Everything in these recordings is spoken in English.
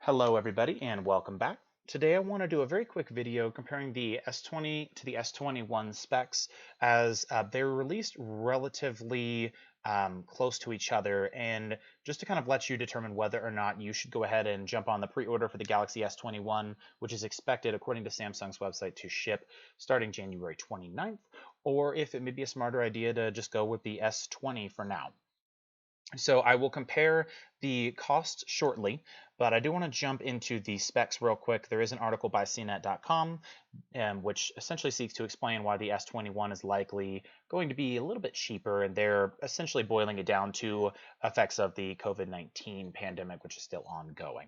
Hello everybody and welcome back. Today I want to do a very quick video comparing the S20 to the S21 specs as they're released relatively close to each other, and just to kind of let you determine whether or not you should go ahead and jump on the pre-order for the Galaxy S21, which is expected according to Samsung's website to ship starting January 29th, or if it may be a smarter idea to just go with the S20 for now. So I will compare the cost shortly, but I do want to jump into the specs real quick. There is an article by CNET.com, which essentially seeks to explain why the S21 is likely going to be a little bit cheaper, and they're essentially boiling it down to effects of the COVID-19 pandemic, which is still ongoing.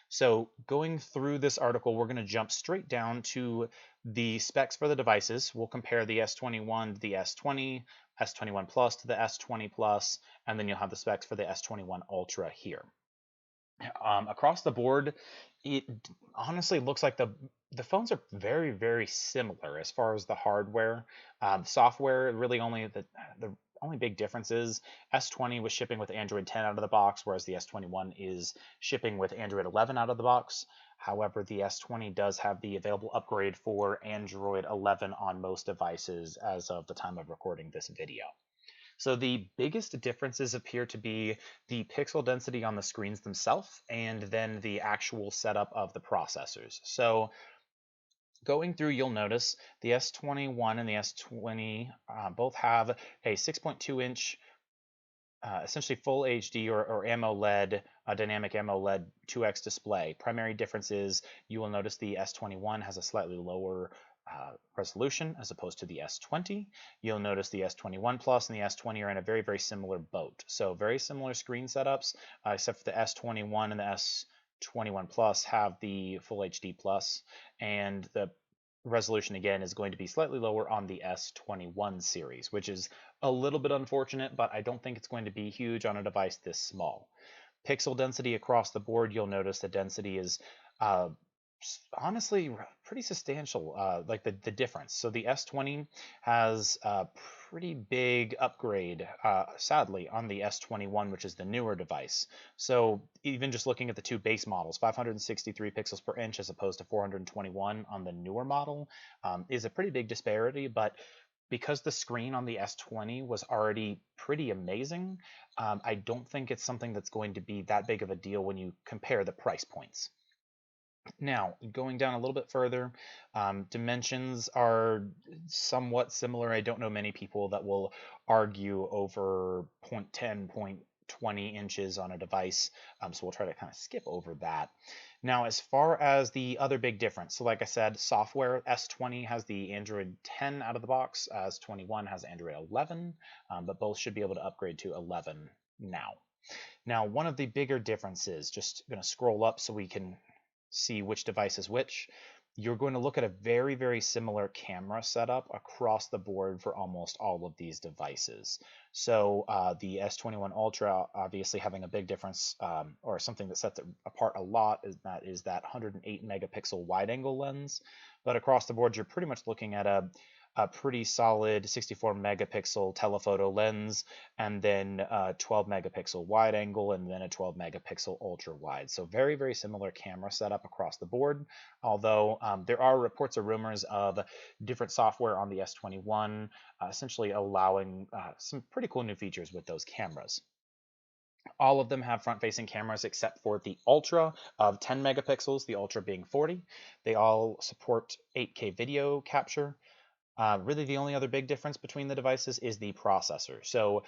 So going through this article, we're going to jump straight down to the specs for the devices. We'll compare the S21 to the S20, S21 Plus to the S20 Plus, and then you'll have the specs for the S21 Ultra here. Across the board, it honestly looks like the phones are very, very similar as far as the hardware. Software, really only the only big difference is S20 was shipping with Android 10 out of the box, whereas the S21 is shipping with Android 11 out of the box. However, the S20 does have the available upgrade for Android 11 on most devices as of the time of recording this video. So the biggest differences appear to be the pixel density on the screens themselves and then the actual setup of the processors. So going through, you'll notice the S21 and the S20 both have a 6.2-inch essentially full HD or AMOLED, dynamic AMOLED 2x display. Primary difference is you will notice the S21 has a slightly lower resolution as opposed to the S20. You'll notice the S21 Plus and the S20 are in a very, very similar boat. So very similar screen setups, except for the S21 and the S21 Plus have the Full HD Plus, and the resolution again is going to be slightly lower on the S21 series, which is a little bit unfortunate, but I don't think it's going to be huge on a device this small. Pixel density across the board, you'll notice the density is honestly pretty substantial, like the difference. So the S20 has a pretty big upgrade, sadly, on the S21, which is the newer device. So even just looking at the two base models, 563 pixels per inch as opposed to 421 on the newer model, is a pretty big disparity, but because the screen on the S20 was already pretty amazing, I don't think it's something that's going to be that big of a deal when you compare the price points. Now, going down a little bit further, dimensions are somewhat similar. I don't know many people that will argue over 0.10, 0.20 inches on a device, so we'll try to kind of skip over that. Now, as far as the other big difference, so like I said, software, S20 has the Android 10 out of the box, S21 has Android 11, but both should be able to upgrade to 11 now. Now, one of the bigger differences, just going to scroll up so we can see which device is which, you're going to look at a very, very similar camera setup across the board for almost all of these devices. So the S21 Ultra obviously having a big difference, or something that sets it apart a lot, is that 108 megapixel wide angle lens. But across the board, you're pretty much looking at a pretty solid 64 megapixel telephoto lens, and then 12 megapixel wide angle, and then a 12 megapixel ultra wide. So very, very similar camera setup across the board, although there are reports or rumors of different software on the S21, essentially allowing some pretty cool new features with those cameras. All of them have front-facing cameras except for the Ultra of 10 megapixels, the Ultra being 40. They all support 8K video capture. Really, the only other big difference between the devices is the processor. So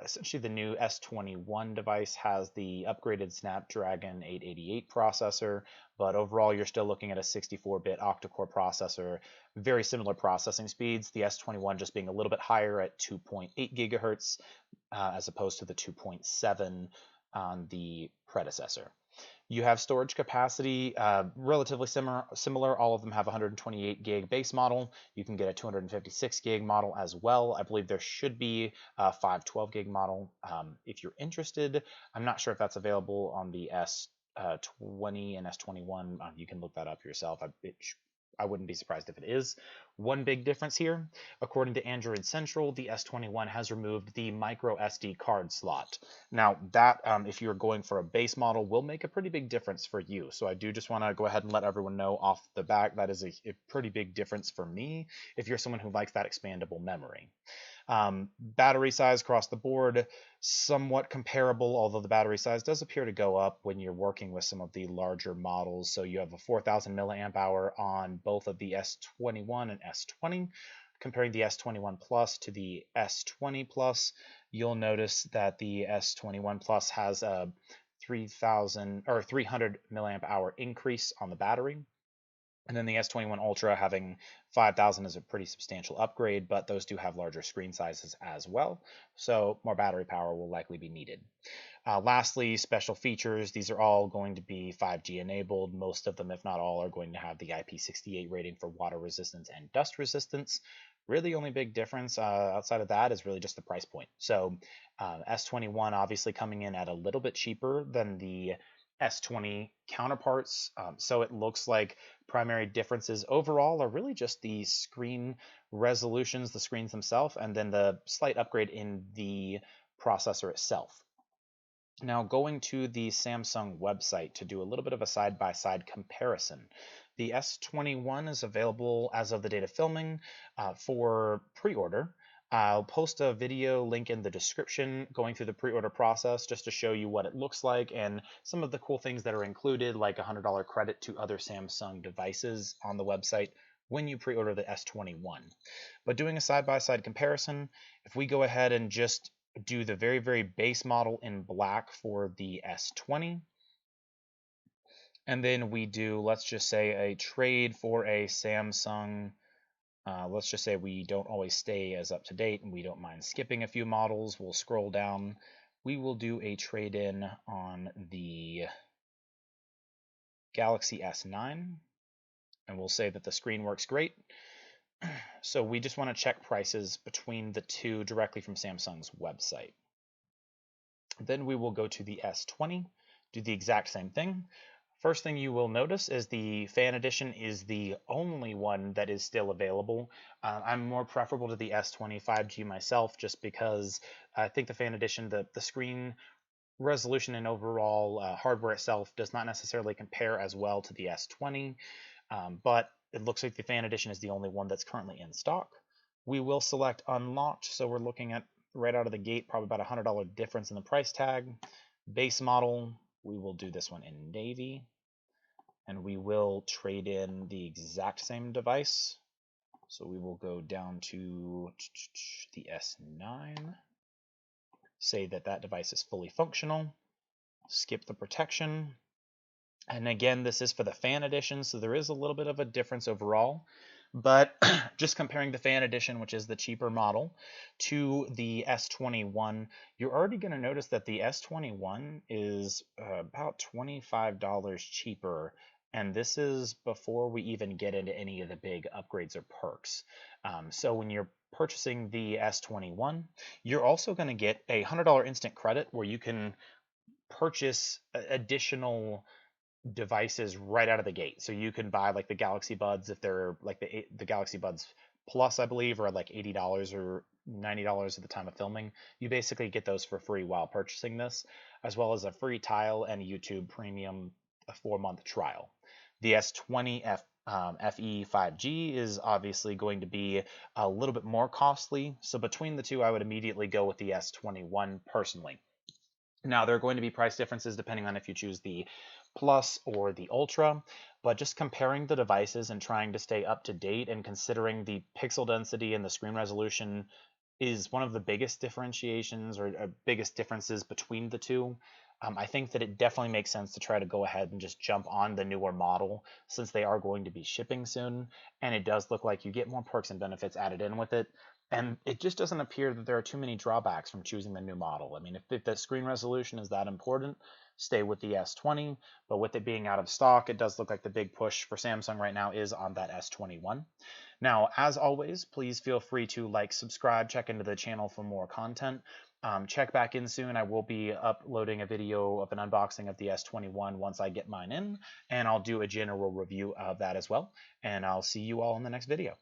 essentially the new S21 device has the upgraded Snapdragon 888 processor, but overall you're still looking at a 64-bit octa-core processor, very similar processing speeds, the S21 just being a little bit higher at 2.8 gigahertz as opposed to the 2.7 on the predecessor. You have storage capacity relatively similar. All of them have 128 gig base model. You can get a 256 gig model as well. I believe there should be a 512 gig model if you're interested. I'm not sure if that's available on the S20 and S21. You can look that up yourself. It I wouldn't be surprised if it is. One big difference here, according to Android Central, the S21 has removed the micro SD card slot. Now that, if you're going for a base model, will make a pretty big difference for you. So I do just want to go ahead and let everyone know off the bat that is a pretty big difference for me if you're someone who likes that expandable memory. Battery size across the board, somewhat comparable, although the battery size does appear to go up when you're working with some of the larger models. So you have a 4,000 milliamp hour on both of the S21 and S20. Comparing the S21 Plus to the S20 Plus, you'll notice that the S21 Plus has a 3,000 or 300 milliamp hour increase on the battery. And then the S21 Ultra having 5,000 is a pretty substantial upgrade, but those do have larger screen sizes as well, so more battery power will likely be needed. Lastly, special features. These are all going to be 5G enabled. Most of them, if not all, are going to have the IP68 rating for water resistance and dust resistance. Really, only big difference outside of that is really just the price point. So S21 obviously coming in at a little bit cheaper than the S20 counterparts. So it looks like primary differences overall are really just the screen resolutions, the screens themselves, and then the slight upgrade in the processor itself. Now going to the Samsung website to do a little bit of a side-by-side comparison. The S21 is available as of the date of filming for pre-order. I'll post a video link in the description going through the pre-order process just to show you what it looks like and some of the cool things that are included, like a $100 credit to other Samsung devices on the website when you pre-order the S21. But doing a side-by-side comparison, if we go ahead and just do the very, very base model in black for the S20, and then we do, let's just say, a trade for a Samsung. Let's just say we don't always stay as up to date and we don't mind skipping a few models. We'll scroll down. We will do a trade-in on the Galaxy S9, and we'll say that the screen works great. So we just want to check prices between the two directly from Samsung's website. Then we will go to the S20, do the exact same thing. First thing you will notice is the Fan Edition is the only one that is still available. I'm more preferable to the S20 5G myself just because I think the Fan Edition, the screen resolution and overall hardware itself does not necessarily compare as well to the S20, but it looks like the Fan Edition is the only one that's currently in stock. We will select Unlocked, so we're looking at right out of the gate probably about $100 difference in the price tag. Base model, we will do this one in navy, and we will trade in the exact same device. So we will go down to the S9, say that that device is fully functional, skip the protection, and again, this is for the Fan Edition, so there is a little bit of a difference overall. But just comparing the Fan Edition, which is the cheaper model, to the S21, you're already going to notice that the S21 is about $25 cheaper, and this is before we even get into any of the big upgrades or perks. So when you're purchasing the S21, you're also going to get a $100 instant credit where you can purchase additional devices right out of the gate. So you can buy like the Galaxy Buds if they're like the Galaxy Buds Plus, I believe, are like $80 or $90 at the time of filming. You basically get those for free while purchasing this, as well as a free Tile and YouTube Premium, a 4-month trial. The S20 FE 5G is obviously going to be a little bit more costly. So between the two, I would immediately go with the S21 personally. Now, there are going to be price differences depending on if you choose the Plus or the Ultra, but just comparing the devices and trying to stay up to date and considering the pixel density and the screen resolution is one of the biggest differentiations or biggest differences between the two. I think that it definitely makes sense to try to go ahead and just jump on the newer model since they are going to be shipping soon, and it does look like you get more perks and benefits added in with it. And it just doesn't appear that there are too many drawbacks from choosing the new model. I mean, if the screen resolution is that important, stay with the S20, but with it being out of stock, it does look like the big push for Samsung right now is on that S21. Now, as always, please feel free to like, subscribe, check into the channel for more content. Check back in soon. I will be uploading a video of an unboxing of the S21 once I get mine in, and I'll do a general review of that as well. And I'll see you all in the next video.